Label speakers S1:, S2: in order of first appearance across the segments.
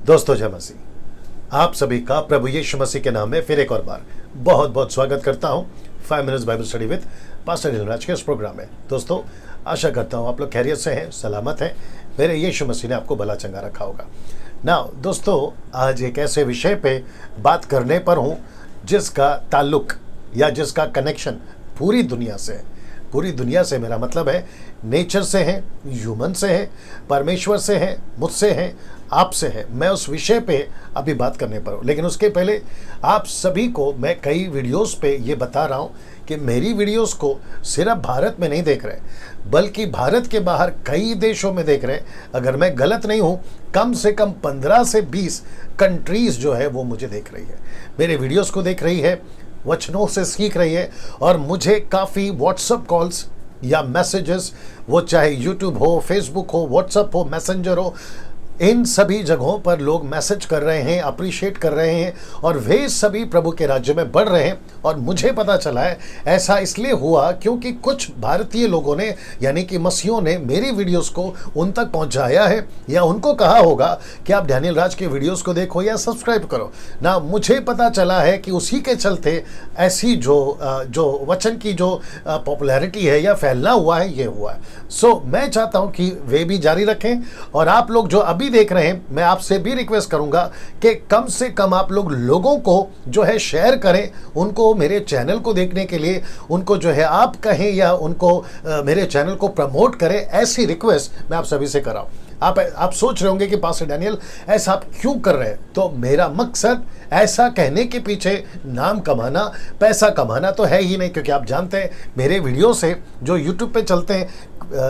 S1: दोस्तों जय मसीह, आप सभी का प्रभु यीशु मसीह के नाम में फिर एक और बार बहुत बहुत स्वागत करता हूं 5 minutes Bible study with pastor Daniel Raj के इस प्रोग्राम में। दोस्तों आशा करता हूं आप लोग खैरियत से हैं, सलामत हैं। मेरे यीशु मसीह ने आपको भला चंगा रखा होगा। नाउ दोस्तों, आज एक ऐसे विषय पे बात करने पर हूं जिसका ताल्लुक या जिसका कनेक्शन पूरी दुनिया से है। पूरी दुनिया से मेरा मतलब है नेचर से है, ह्यूमन से है, परमेश्वर से है, मुझसे है, आपसे है। मैं उस विषय पे अभी बात करने पर हूँ, लेकिन उसके पहले आप सभी को मैं कई वीडियोस पे ये बता रहा हूँ कि मेरी वीडियोस को सिर्फ भारत में नहीं देख रहे, बल्कि भारत के बाहर कई देशों में देख रहे हैं। अगर मैं गलत नहीं हूँ, कम से कम 15 से 20 कंट्रीज जो है वो मुझे देख रही है, मेरे वीडियोस को देख रही है, वचनों से सीख रही है। और मुझे काफ़ी व्हाट्सएप कॉल्स या मैसेजेस, वो चाहे यूट्यूब हो, फेसबुक हो, व्हाट्सएप हो, मैसेंजर हो, इन सभी जगहों पर लोग मैसेज कर रहे हैं, अप्रिशिएट कर रहे हैं और वे सभी प्रभु के राज्य में बढ़ रहे हैं। और मुझे पता चला है ऐसा इसलिए हुआ क्योंकि कुछ भारतीय लोगों ने यानी कि मसीहों ने मेरी वीडियोस को उन तक पहुंचाया है, या उनको कहा होगा कि आप डैनियल राज के वीडियोस को देखो या सब्सक्राइब करो ना। मुझे पता चला है कि उसी के चलते ऐसी जो वचन की जो पॉपुलैरिटी है या फैलना हुआ है, ये हुआ है। सो मैं चाहता हूं कि वे भी जारी रखें। और आप लोग जो अभी देख रहे हैं, मैं आपसे भी रिक्वेस्ट करूंगा कि कम से कम आप लोगों को जो है शेयर करें, उनको मेरे चैनल को देखने के लिए उनको जो है आप कहें या उनको मेरे चैनल को प्रमोट करें। ऐसी रिक्वेस्ट मैं आप सभी से कर रहा हूं। आप सोच रहे होंगे कि पास्टर डैनियल ऐसा आप क्यों कर रहे हैं। तो मेरा मकसद ऐसा कहने के पीछे नाम कमाना, पैसा कमाना तो है ही नहीं, क्योंकि आप जानते हैं मेरे वीडियो से जो यूट्यूब पे चलते हैं,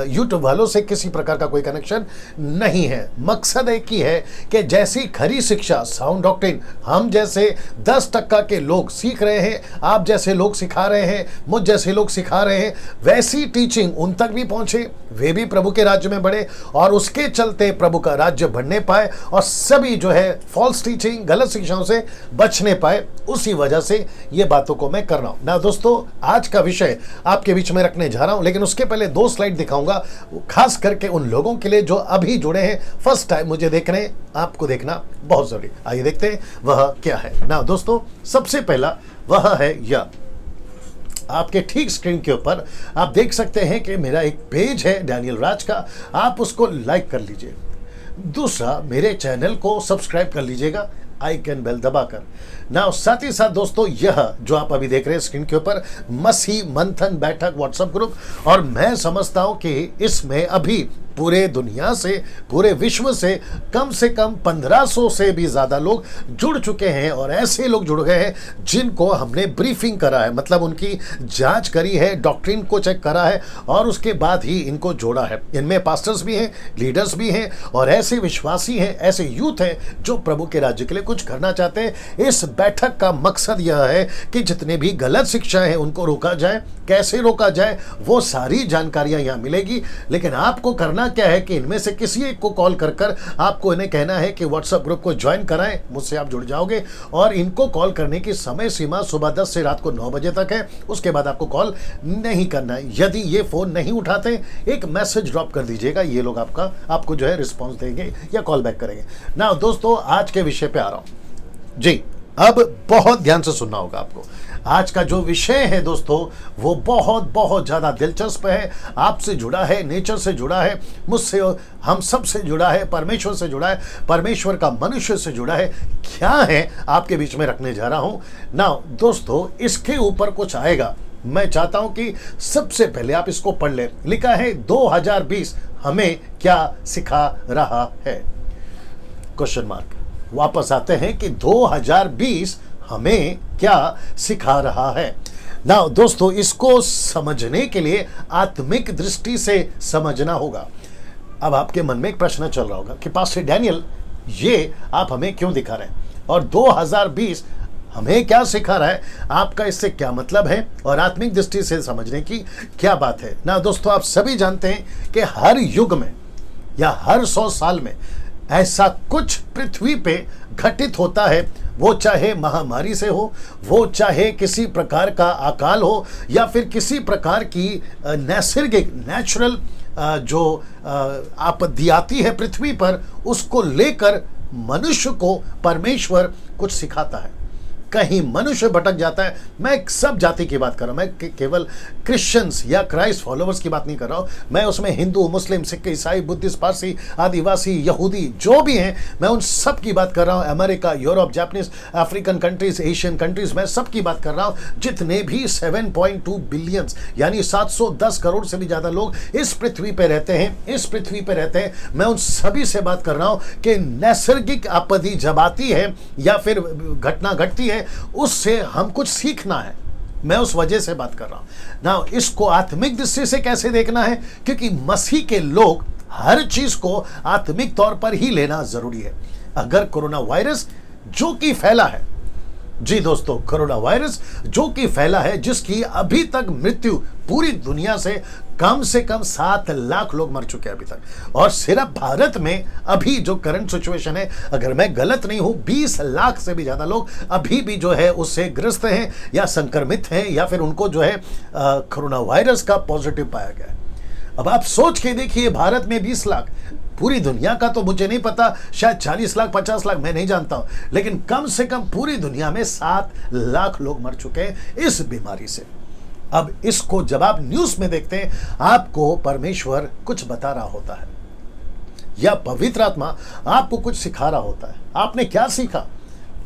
S1: यूट्यूब वालों से किसी प्रकार का कोई कनेक्शन नहीं है। मकसद एक ही है कि जैसी खरी शिक्षा, साउंड डॉक्ट्रिन हम जैसे 10% के लोग सीख रहे हैं, आप जैसे लोग सिखा रहे हैं, मुझ जैसे लोग सिखा रहे हैं, वैसी टीचिंग उन तक भी पहुंचे, वे भी प्रभु के राज्य में बढ़े और उसके चलते प्रभु का राज्य बढ़ने पाए और सभी जो है फॉल्स टीचिंग, गलत शिक्षाओं से बचने पाए। उसी वजह से ये बातों को मैं कर रहा हूं ना। दोस्तों आज का विषय आपके बीच में रखने जा रहा हूं, लेकिन उसके पहले 2 स्लाइड दिखाऊंगा, खास करके उन लोगों के लिए जो अभी जुड़े हैं, फर्स्ट टाइम मुझे देख रहे हैं। आपको देखना बहुत जरूरी। आइए देखते हैं वह क्या है ना। दोस्तों सबसे पहला वह है यह, आपके ठीक स्क्रीन के ऊपर आप देख सकते हैं कि मेरा एक पेज है डैनियल राज का, आप उसको लाइक कर लीजिए। दूसरा, मेरे चैनल को सब्सक्राइब कर लीजिएगा आइकन बेल दबाकर ना। साथ ही साथ दोस्तों, यह जो आप अभी देख रहे हैं स्क्रीन के ऊपर, मसीह मंथन बैठक व्हाट्सएप ग्रुप, और मैं समझता हूं कि इसमें अभी पूरे दुनिया से, पूरे विश्व से कम 1500 से भी ज़्यादा लोग जुड़ चुके हैं। और ऐसे लोग जुड़ गए हैं जिनको हमने ब्रीफिंग करा है, मतलब उनकी जांच करी है, डॉक्ट्रिन को चेक करा है और उसके बाद ही इनको जोड़ा है। इनमें पास्टर्स भी हैं, लीडर्स भी हैं और ऐसे विश्वासी हैं, ऐसे यूथ हैं जो प्रभु के राज्य के लिए कुछ करना चाहते हैं। इस बैठक का मकसद यह है कि जितने भी गलत शिक्षा है उनको रोका जाए, कैसे रोका जाए वो सारी जानकारियां यहाँ मिलेगी। लेकिन आपको करना क्या है कि इनमें से किसी एक को कॉल कर आपको इन्हें कहना है कि व्हाट्सएप ग्रुप को ज्वाइन कराएं, मुझसे आप जुड़ जाओगे। और इनको कॉल करने की समय सीमा सुबह 10 से रात को 9 बजे तक है, उसके बाद आपको कॉल नहीं करना है। यदि ये फोन नहीं उठाते, एक मैसेज ड्रॉप कर दीजिएगा, ये लोग आपको जो है रिस्पॉन्स देंगे या कॉल बैक करेंगे ना। दोस्तों आज के विषय पे आ रहा हूं जी। अब बहुत ध्यान से सुनना होगा आपको। आज का जो विषय है दोस्तों, वो बहुत ज़्यादा दिलचस्प है, आपसे जुड़ा है, नेचर से जुड़ा है, मुझसे, हम सब से जुड़ा है, परमेश्वर से जुड़ा है, परमेश्वर का मनुष्य से जुड़ा है। क्या है आपके बीच में रखने जा रहा हूं ना। दोस्तों इसके ऊपर कुछ आएगा, मैं चाहता हूं कि सबसे पहले आप इसको पढ़ लें। लिखा है 2020 हमें क्या सिखा रहा है, क्वेश्चन मार्क। वापस आते हैं कि 2020 हमें क्या सिखा रहा है ना। दोस्तों इसको समझने के लिए आत्मिक दृष्टि से समझना होगा। अब आपके मन में एक प्रश्न चल रहा होगा कि पास्टर डैनियल ये आप हमें क्यों दिखा रहे हैं और 2020 हमें क्या सिखा रहा है, आपका इससे क्या मतलब है और आत्मिक दृष्टि से समझने की क्या बात है ना। दोस्तों आप सभी जानते हैं कि हर युग में या हर 100 साल में ऐसा कुछ पृथ्वी पे घटित होता है, वो चाहे महामारी से हो, वो चाहे किसी प्रकार का अकाल हो या फिर किसी प्रकार की नैसर्गिक नेचुरल जो आपत्ति आती है पृथ्वी पर, उसको लेकर मनुष्य को परमेश्वर कुछ सिखाता है, कहीं मनुष्य भटक जाता है। मैं सब जाति की बात कर रहा हूं, मैं केवल क्रिश्चियंस या क्राइस्ट फॉलोवर्स की बात नहीं कर रहा हूं। मैं उसमें हिंदू, मुस्लिम, सिख, ईसाई, बुद्धिस्ट, पारसी, आदिवासी, यहूदी जो भी हैं, मैं उन सब की बात कर रहा हूं। America, Europe, Japanese, African countries, Asian countries, मैं सब की बात कर रहा हूं। जितने भी 7.2 बिलियन यानी 710 करोड़ से भी ज्यादा लोग इस पृथ्वी पे रहते हैं, मैं उन सभी से बात कर रहा हूं कि नैसर्गिक आपत्ति जब आती है या फिर घटना घटती है, उससे हम कुछ सीखना है। मैं उस वजह से बात कर रहा हूं ना। इसको आत्मिक दृष्टि से कैसे देखना है, क्योंकि मसीह के लोग हर चीज को आत्मिक तौर पर ही लेना जरूरी है। अगर कोरोना वायरस जो कि फैला है, जी दोस्तों, कोरोना वायरस जो कि फैला है, जिसकी अभी तक मृत्यु पूरी दुनिया से कम 7 लाख लोग मर चुके हैं अभी तक, और सिर्फ भारत में अभी जो करंट सिचुएशन है, अगर मैं गलत नहीं हूं, 20 लाख से भी ज्यादा लोग अभी भी जो है उससे ग्रस्त हैं या संक्रमित हैं, या फिर उनको जो है कोरोना वायरस का पॉजिटिव पाया गया है। अब आप सोच के देखिए, भारत में 20 लाख, पूरी दुनिया का तो मुझे नहीं पता, शायद 40 लाख 50 लाख, मैं नहीं जानता हूं, लेकिन कम से कम पूरी दुनिया में 7 लाख लोग मर चुके हैं इस बीमारी से। अब इसको जब आप न्यूज में देखते हैं, आपको परमेश्वर कुछ बता रहा होता है या पवित्र आत्मा आपको कुछ सिखा रहा होता है। आपने क्या सीखा?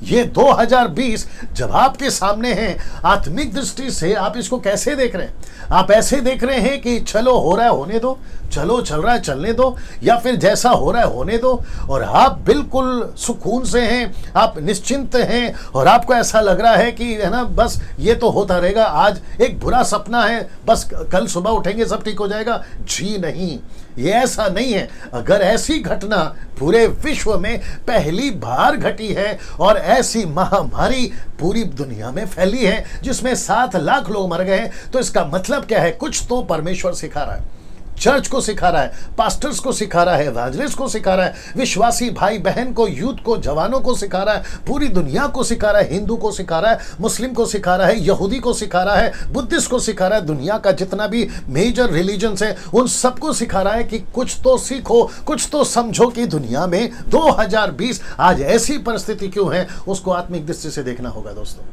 S1: ये 2020 जब आपके सामने है, आत्मिक दृष्टि से आप इसको कैसे देख रहे हैं? आप ऐसे देख रहे हैं कि चलो हो रहा है होने दो, चलो चल रहा है चलने दो, या फिर जैसा हो रहा है होने दो, और आप बिल्कुल सुकून से हैं, आप निश्चिंत हैं, और आपको ऐसा लग रहा है कि है ना, बस ये तो होता रहेगा, आज एक बुरा सपना है, बस कल सुबह उठेंगे सब ठीक हो जाएगा। जी नहीं, ये ऐसा नहीं है। अगर ऐसी घटना पूरे विश्व में पहली बार घटी है और ऐसी महामारी पूरी दुनिया में फैली है जिसमें 7 लाख लोग मर गए हैं, तो इसका मतलब क्या है? कुछ तो परमेश्वर सिखा रहा है, चर्च को सिखा रहा है, पास्टर्स को सिखा रहा है, इवेंजलिस्ट को सिखा रहा है, विश्वासी भाई बहन को, यूथ को, जवानों को सिखा रहा है, पूरी दुनिया को सिखा रहा है, हिंदू को सिखा रहा है, मुस्लिम को सिखा रहा है, यहूदी को सिखा रहा है, बुद्धिस्ट को सिखा रहा है, दुनिया का जितना भी मेजर रिलीजन्स है उन सबको सिखा रहा है कि कुछ तो सीखो, कुछ तो समझो कि दुनिया में 2020 आज ऐसी परिस्थिति क्यों है, उसको आत्मिक दृष्टि से देखना होगा। दोस्तों,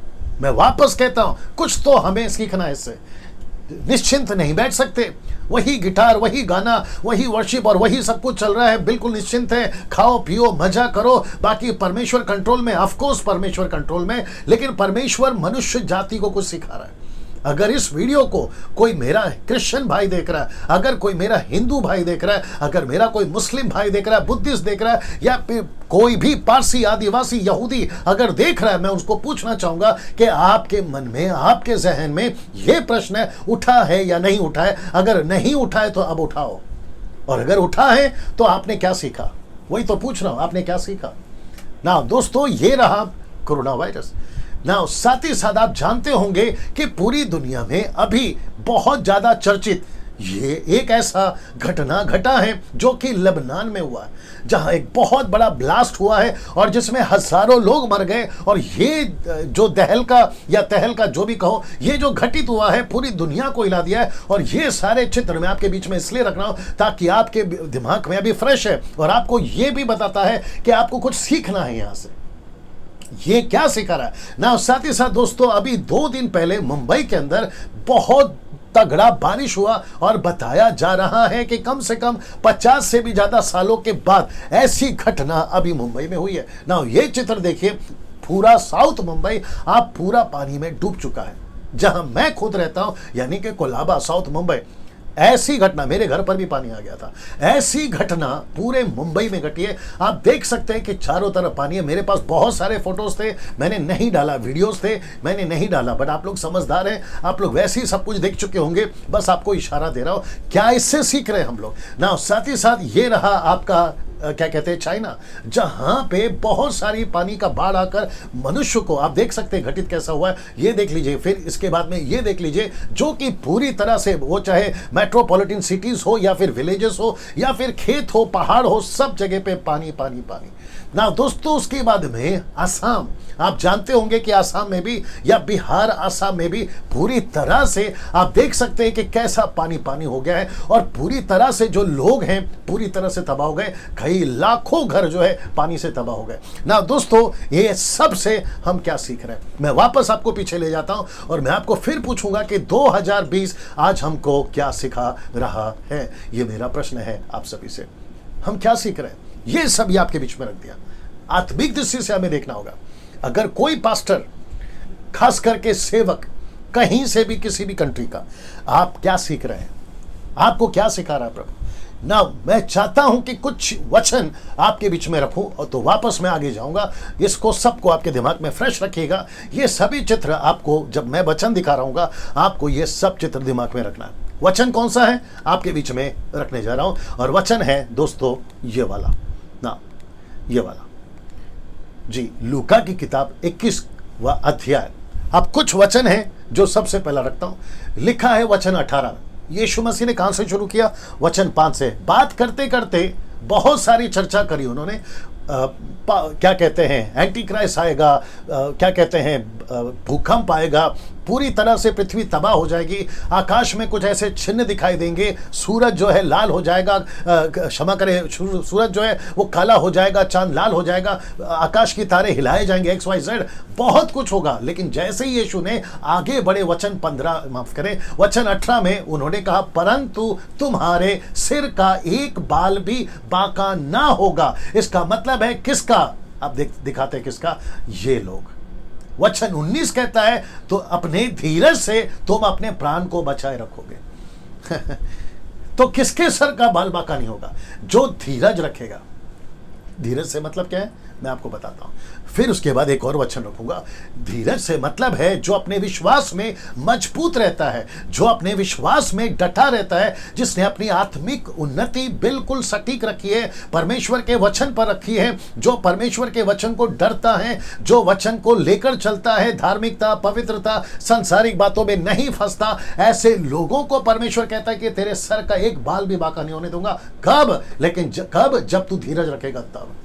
S1: मैं वापस कहता हूं, कुछ तो हमें सीखना है इससे। निश्चिंत नहीं बैठ सकते, वही गिटार, वही गाना, वही वर्शिप और वही सब कुछ चल रहा है, बिल्कुल निश्चिंत है, खाओ पियो मजा करो, बाकी परमेश्वर कंट्रोल में, ऑफ कोर्स परमेश्वर कंट्रोल में, लेकिन परमेश्वर मनुष्य जाति को कुछ सिखा रहा है। अगर इस वीडियो को कोई मेरा क्रिश्चियन भाई देख रहा है, अगर कोई मेरा हिंदू भाई देख रहा है, अगर मेरा कोई मुस्लिम भाई देख रहा है, बुद्धिस्ट देख रहा है, या कोई भी पारसी, आदिवासी, यहूदी अगर देख रहा है, मैं उसको पूछना चाहूंगा कि आपके मन में, आपके जहन में यह प्रश्न उठा है या नहीं उठा है? अगर नहीं उठा है तो अब उठाओ, और अगर उठा है तो आपने क्या सीखा? वही तो पूछ रहा हूं, आपने क्या सीखा ना। दोस्तों, ये रहा कोरोना वायरस ना। साथ ही साथ आप जानते होंगे कि पूरी दुनिया में अभी बहुत ज्यादा चर्चित ये एक ऐसा घटना घटा है जो कि लेबनान में हुआ है, जहां एक बहुत बड़ा ब्लास्ट हुआ है और जिसमें हजारों लोग मर गए। और ये जो दहलका या तहलका जो भी कहो, ये जो घटित हुआ है पूरी दुनिया को हिला दिया है। और ये सारे चित्र मैं आपके बीच में इसलिए रख रहा हूं ताकि आपके दिमाग में अभी फ्रेश है और आपको ये भी बताता है कि आपको कुछ सीखना है यहां से। ये क्या सिखा रहा है ना। साथ ही साथ दोस्तों, अभी 2 दिन पहले मुंबई के अंदर बहुत तगड़ा बारिश हुआ और बताया जा रहा है कि कम से कम 50 से भी ज्यादा सालों के बाद ऐसी घटना अभी मुंबई में हुई है ना। ये चित्र देखिए, पूरा साउथ मुंबई आप पूरा पानी में डूब चुका है। जहां मैं खुद रहता हूं यानी कि कोलाबा, साउथ मुंबई, ऐसी घटना, मेरे घर पर भी पानी आ गया था, ऐसी घटना पूरे मुंबई में घटी है। आप देख सकते हैं कि चारों तरफ पानी है। मेरे पास बहुत सारे फोटोज थे, मैंने नहीं डाला, वीडियोस थे, मैंने नहीं डाला, बट आप लोग समझदार हैं, आप लोग वैसे ही सब कुछ देख चुके होंगे, बस आपको इशारा दे रहा हूं। क्या इससे सीख रहे हैं हम लोग ना। साथ ही साथ ये रहा आपका क्या कहते हैं, चाइना, जहां पे बहुत सारी पानी का बाढ़ आकर मनुष्य को, आप देख सकते हैं घटित कैसा हुआ है, ये देख लीजिए। फिर इसके बाद में ये देख लीजिए, जो कि पूरी तरह से, वो चाहे मेट्रोपॉलिटन सिटीज हो या फिर विलेजेस हो या फिर खेत हो, पहाड़ हो, सब जगह पे पानी पानी पानी। ना दोस्तों, उसके बाद में आसाम, आप जानते होंगे कि आसाम में भी या बिहार आसाम में भी पूरी तरह से आप देख सकते हैं कि कैसा पानी पानी हो गया है और पूरी तरह से जो लोग हैं पूरी तरह से तबाह हो गए। कई लाखों घर जो है पानी से तबाह हो गए। ना दोस्तों, ये सब से हम क्या सीख रहे हैं? मैं वापस आपको पीछे ले जाता हूं और मैं आपको फिर पूछूंगा कि 2020 आज हमको क्या सिखा रहा है। ये मेरा प्रश्न है आप सभी से। हम क्या सीख रहे हैं? ये सभी आपके बीच में रख दिया। आत्मिक दृष्टि से हमें देखना होगा। अगर कोई पास्टर, खास करके सेवक, कहीं से भी किसी भी कंट्री का, आप क्या सीख रहे हैं? आपको क्या सिखा रहा है प्रभु? ना मैं चाहता हूं कि कुछ वचन आपके बीच में रखूं और तो वापस मैं आगे जाऊंगा। इसको सबको आपके दिमाग में फ्रेश रखिएगा। ये सभी चित्र आपको, जब मैं वचन दिखा रहा हूंगा, आपको ये सब चित्र दिमाग में रखना है। वचन कौन सा है आपके बीच में रखने जा रहा हूं, और वचन है दोस्तों ये वाला, ना ये वाला जी, लूका की किताब 21वां अध्याय। अब कुछ वचन है जो सबसे पहला रखता हूं। लिखा है वचन 18, यीशु मसीह ने कहां से शुरू किया? वचन 5 से। बात करते करते बहुत सारी चर्चा करी उन्होंने। क्या कहते हैं, एंटी क्राइस्ट आएगा, क्या कहते हैं, भूकंप आएगा, पूरी तरह से पृथ्वी तबाह हो जाएगी, आकाश में कुछ ऐसे चिन्ह दिखाई देंगे, सूरज जो है लाल हो जाएगा, क्षमा करें, सूरज जो है वो काला हो जाएगा, चांद लाल हो जाएगा, आकाश की तारे हिलाए जाएंगे, XYZ, बहुत कुछ होगा। लेकिन जैसे ही यीशु ने आगे बढ़े, वचन 18 में उन्होंने कहा, परंतु तुम्हारे सिर का एक बाल भी बांका ना होगा। इसका मतलब है किसका? आप दिखाते हैं किसका? ये लोग। वचन 19 कहता है, तो अपने धीरज से तुम अपने प्राण को बचाए रखोगे। तो किसके सर का बाल बांका नहीं होगा? जो धीरज रखेगा। धीरज से मतलब क्या है मैं आपको बताता हूं। फिर उसके बाद एक और वचन रखूंगा। धीरज से मतलब है जो अपने विश्वास में मजबूत रहता है, जो अपने विश्वास में डटा रहता है, जिसने अपनी आत्मिक उन्नति बिल्कुल सटीक रखी है, परमेश्वर के वचन पर रखी है, जो परमेश्वर के वचन को डरता है, जो वचन को लेकर चलता है, धार्मिकता, पवित्रता, सांसारिक बातों में नहीं फंसता। ऐसे लोगों को परमेश्वर कहता है कि तेरे सर का एक बाल भी बांका नहीं होने दूंगा। कब? लेकिन कब? जब तू धीरज रखेगा तब।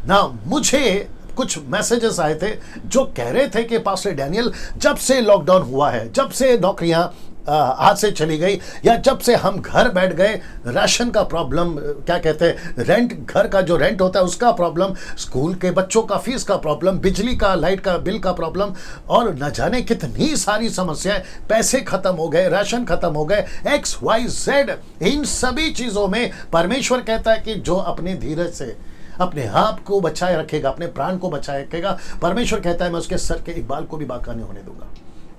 S1: ना मुझे कुछ मैसेजेस आए थे जो कह रहे थे कि पास्टर डैनियल, जब से लॉकडाउन हुआ है, जब से नौकरियां हाथ से चली गई, या जब से हम घर बैठ गए, राशन का प्रॉब्लम, क्या कहते हैं, रेंट, घर का जो रेंट होता है उसका प्रॉब्लम, स्कूल के बच्चों का फीस का प्रॉब्लम, बिजली का, लाइट का बिल का प्रॉब्लम, और न जाने कितनी सारी समस्याएं, पैसे खत्म हो गए, राशन खत्म हो गए, XYZ। इन सभी चीजों में परमेश्वर कहता है कि जो अपने धीरज से अपने आप को बचाए रखेगा, अपने प्राण को बचाए रखेगा, परमेश्वर कहता है मैं उसके सर के एक बाल को भी बांका नहीं होने दूंगा।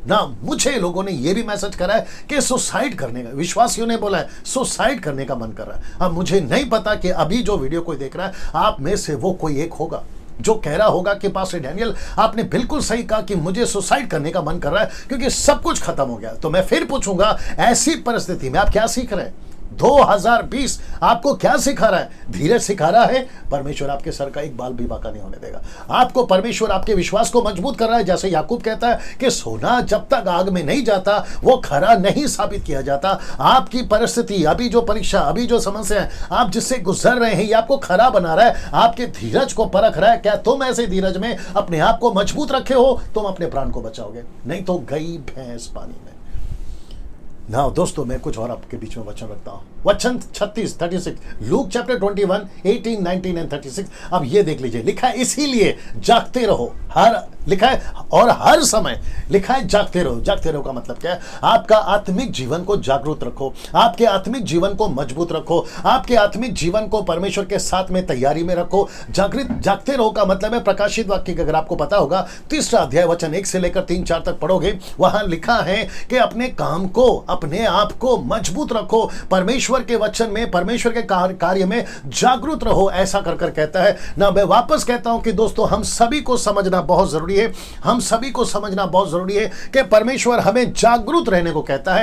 S1: ना मुझे लोगों ने यह भी मैसेज करा है कि सुसाइड करने का, विश्वासियों ने बोला है सुसाइड करने का मन कर रहा है। अब मुझे नहीं पता कि अभी जो वीडियो कोई देख रहा है आप में से वो कोई एक होगा जो कह रहा होगा कि पास्टर डैनियल आपने बिल्कुल सही कहा कि मुझे सुसाइड करने का मन कर रहा है क्योंकि सब कुछ खत्म हो गया। तो मैं फिर पूछूंगा, ऐसी परिस्थिति में आप क्या सीख रहे हैं? 2020 आपको क्या सिखा रहा है? धीरज सिखा रहा है। परमेश्वर आपके सर का एक बाल भी बांका नहीं होने देगा। आपको परमेश्वर आपके विश्वास को मजबूत कर रहा है। जैसे याकूब कहता है कि सोना जब तक आग में नहीं जाता वो खरा नहीं साबित किया जाता। आपकी परिस्थिति, अभी जो परीक्षा, अभी जो समस्या है आप जिससे गुजर रहे हैं, ये आपको खरा बना रहा है, आपके धीरज को परख रहा है। क्या तुम ऐसे धीरज में अपने आप को मजबूत रखे हो? तुम अपने प्राण को बचाओगे, नहीं तो गई भैंस पानी में। ना दोस्तों, मैं कुछ और आपके बीच में वचन रखता हूं। वचन 36 लूक चैप्टर 21 18 19 एंड 36। अब ये देख लीजिए, लिखा है इसीलिए जागते रहो, लिखा है और हर समय लिखा है जागते रहो। जागते रहो का मतलब क्या है? आपका आत्मिक जीवन को जागरूक रखो, आपके आत्मिक जीवन को मजबूत रखो, आपके आत्मिक जीवन को परमेश्वर के साथ में तैयारी में रखो। जागते रहो का मतलब है प्रकाशित वाक्य का, अगर आपको पता होगा 3 अध्याय वचन 1 से लेकर 3-4 तक पढ़ोगे, वहां लिखा है कि अपने काम को, अपने आप को मजबूत रखो, परमेश्वर के वचन में, परमेश्वर के कार्य में जागरूक रहो, ऐसा कर कहता है ना। मैं वापस कहता हूं कि दोस्तों, हम सभी को समझना बहुत जरूरी है, हम सभी को समझना बहुत जरूरी है कि परमेश्वर हमें जागरूक रहने को कहता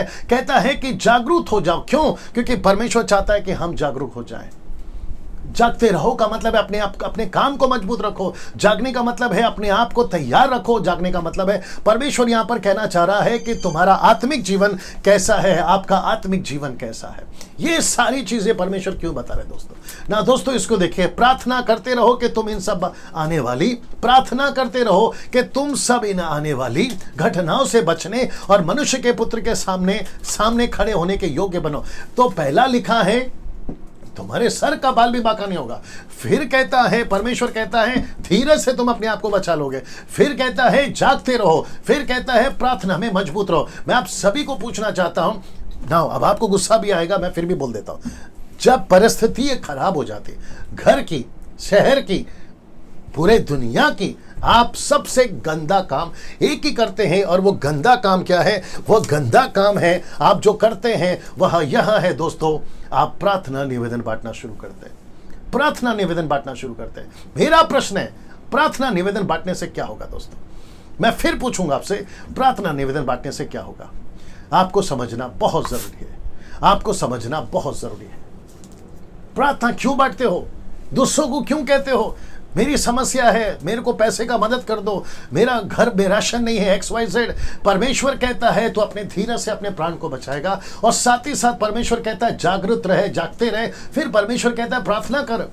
S1: है कि जागरूक हो जाओ। क्यों? क्योंकि परमेश्वर चाहता है कि हम जागरूक हो जाएं। जागते रहो का मतलब है अपने काम को मजबूत रखो। जागने का मतलब है अपने आप को तैयार रखो। जागने का मतलब है परमेश्वर यहां पर कहना चाह रहा है कि तुम्हारा आत्मिक जीवन कैसा है, आपका आत्मिक जीवन कैसा है। ये सारी चीजें परमेश्वर क्यों बता रहे दोस्तों ना। दोस्तों इसको देखिए, प्रार्थना करते रहो कि तुम इन सब आने वाली, प्रार्थना करते रहो कि तुम सब इन आने वाली घटनाओं से बचने और मनुष्य के पुत्र के सामने खड़े होने के योग्य बनो। तो पहला लिखा है तुम्हारे सर का बाल भी बांका नहीं होगा। फिर कहता है, परमेश्वर कहता है धीरज से तुम अपने आप को बचा लोगे। फिर कहता है जागते रहो। फिर कहता है प्रार्थना में मजबूत रहो। मैं आप सभी को पूछना चाहता हूं ना, अब आपको गुस्सा भी आएगा, मैं फिर भी बोल देता हूं। जब परिस्थिति खराब हो जाती, घर की, शहर की, पूरे दुनिया की, आप सबसे गंदा काम एक ही करते हैं। और वो गंदा काम क्या है? वो गंदा काम है आप जो करते हैं वह यह है दोस्तों, आप प्रार्थना निवेदन बांटना शुरू करते हैं। प्रार्थना निवेदन बांटना शुरू करते हैं। मेरा प्रश्न है, प्रार्थना निवेदन बांटने से क्या होगा दोस्तों? मैं फिर पूछूंगा आपसे, प्रार्थना निवेदन बांटने से क्या होगा? आपको समझना बहुत जरूरी है। आपको समझना बहुत जरूरी है। प्रार्थना क्यों बांटते हो? दूसरों को क्यों कहते हो मेरी समस्या है, मेरे को पैसे का मदद कर दो, मेरा घर में राशन नहीं है, XYZ। परमेश्वर कहता है तो अपने धीरज से अपने प्राण को बचाएगा। और साथ ही साथ परमेश्वर कहता है जागृत रहे, जागते रहे। फिर परमेश्वर कहता है प्रार्थना कर।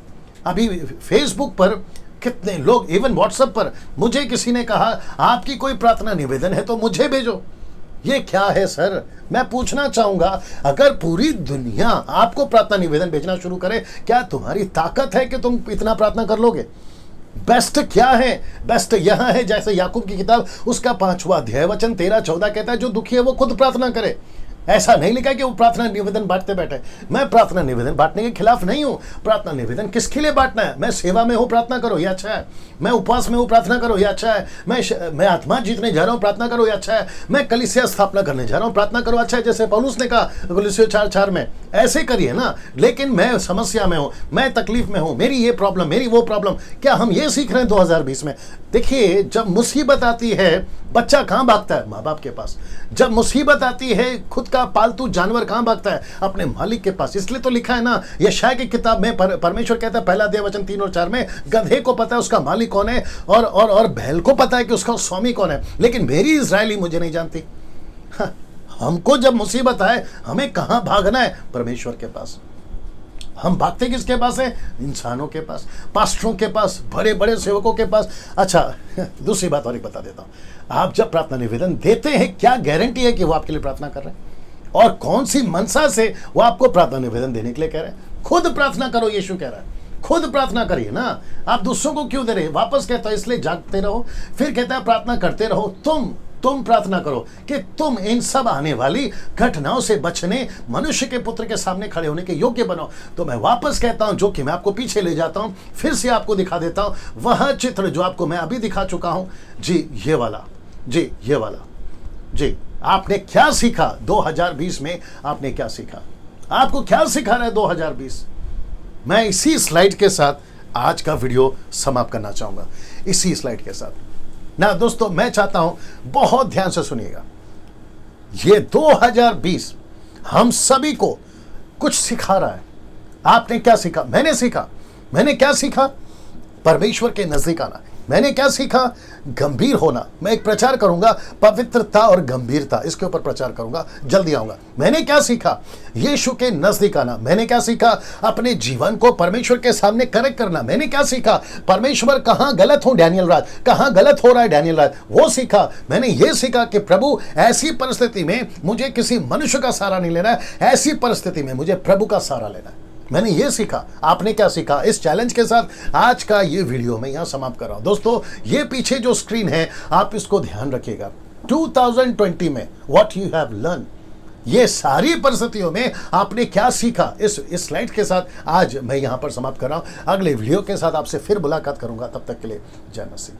S1: अभी फेसबुक पर कितने लोग, इवन व्हाट्सएप पर मुझे किसी ने कहा आपकी कोई प्रार्थना निवेदन है तो मुझे भेजो। ये क्या है सर? मैं पूछना चाहूंगा, अगर पूरी दुनिया आपको प्रार्थना निवेदन भेजना शुरू करे, क्या तुम्हारी ताकत है कि तुम इतना प्रार्थना कर लोगे? बेस्ट क्या है? बेस्ट यह है, जैसे याकूब की किताब उसका 5वां अध्याय वचन 13-14 कहता है जो दुखी है वो खुद प्रार्थना करे। ऐसा नहीं लिखा कि वो प्रार्थना निवेदन बांटते बैठे। मैं प्रार्थना निवेदन बांटने के खिलाफ नहीं हूं। प्रार्थना निवेदन किसके लिए बांटना है? मैं सेवा में हूं, प्रार्थना करो, ये अच्छा है। मैं उपवास में हूं, प्रार्थना करो, ये अच्छा है। मैं आत्मा जीतने जा रहा हूं, प्रार्थना करो, ये अच्छा है। मैं कलीसिया स्थापना करने जा रहा हूं, प्रार्थना करो, अच्छा है। जैसे पौलुस ने कहा कलीसिया 4:4 में, ऐसे करिए ना। लेकिन मैं समस्या में हूं, मैं तकलीफ में हूं, मेरी ये प्रॉब्लम, मेरी वो प्रॉब्लम। क्या हम ये सीख रहे हैं 2020 में? देखिए, जब मुसीबत आती है बच्चा कहां भागता है? माँ बाप के पास। जब मुसीबत आती है खुद का पालतू जानवर कहां भागता है? अपने मालिक के पास। इसलिए तो लिखा है ना यशायाह की किताब में, परमेश्वर कहता है 1 अध्याय वचन 3 और 4 में, गधे को पता है उसका मालिक कौन है और बैल को पता है कि उसका स्वामी कौन है, लेकिन मेरी इजराइली मुझे नहीं जानती। हमको जब मुसीबत आए हमें कहां भागना है? परमेश्वर के पास। हम भागते किसके पास है? इंसानों के पास, पास्टरों के पास, बड़े बड़े सेवकों के पास। अच्छा, दूसरी बात और एक बता देता हूं। आप जब प्रार्थना निवेदन देते हैं, क्या गारंटी है कि वो आपके लिए प्रार्थना कर रहे हैं? और कौन सी मनसा से वो आपको प्रार्थना निवेदन देने के लिए कह रहे हैं? खुद प्रार्थना करो, यीशु कह रहा है, खुद प्रार्थना करिए ना। आप दूसरों को क्यों दे रहे हैं? वापस कहता है इसलिए जागते रहो। फिर कहता है प्रार्थना करते रहो। तुम प्रार्थना करो कि तुम इन सब आने वाली घटनाओं से बचने, मनुष्य के पुत्र के सामने खड़े होने के योग्य बनो। तो मैं वापस कहता हूं, जो कि मैं आपको पीछे ले जाता हूं, फिर से आपको दिखा देता हूं वह चित्र जो आपको मैं अभी दिखा चुका हूं। जी ये वाला, जी ये वाला। जी आपने क्या सीखा 2020 में? आपने क्या सीखा? आपको क्या सिखा रहा है 2020? मैं इसी स्लाइड के साथ आज का वीडियो समाप्त करना चाहूंगा, इसी स्लाइड के साथ ना। दोस्तों मैं चाहता हूं बहुत ध्यान से सुनिएगा। ये 2020 हम सभी को कुछ सिखा रहा है। आपने क्या सीखा? मैंने क्या सीखा? परमेश्वर के नजदीक आना। मैंने क्या सीखा? गंभीर होना। मैं एक प्रचार करूंगा, पवित्रता और गंभीरता, इसके ऊपर प्रचार करूंगा, जल्दी आऊंगा। मैंने क्या सीखा? यीशु के नजदीक आना। मैंने क्या सीखा? अपने जीवन को परमेश्वर के सामने करेक्ट करना। मैंने क्या सीखा? परमेश्वर कहां गलत हूं डैनियल राज, कहां गलत हो रहा है डैनियल राज, वो सीखा। मैंने ये सीखा कि प्रभु ऐसी परिस्थिति में मुझे किसी मनुष्य का सहारा नहीं लेना है, ऐसी परिस्थिति में मुझे प्रभु का सहारा लेना है। मैंने ये सीखा। आपने क्या सीखा? इस चैलेंज के साथ आज का ये वीडियो मैं यहां समाप्त कर रहा हूं। दोस्तों ये पीछे जो स्क्रीन है आप इसको ध्यान रखिएगा। 2020 में व्हाट यू हैव लर्न, ये सारी परिस्थितियों में आपने क्या सीखा, इस स्लाइड के साथ आज मैं यहां पर समाप्त कर रहा हूं। अगले वीडियो के साथ आपसे फिर मुलाकात करूंगा। तब तक के लिए जय मसीह।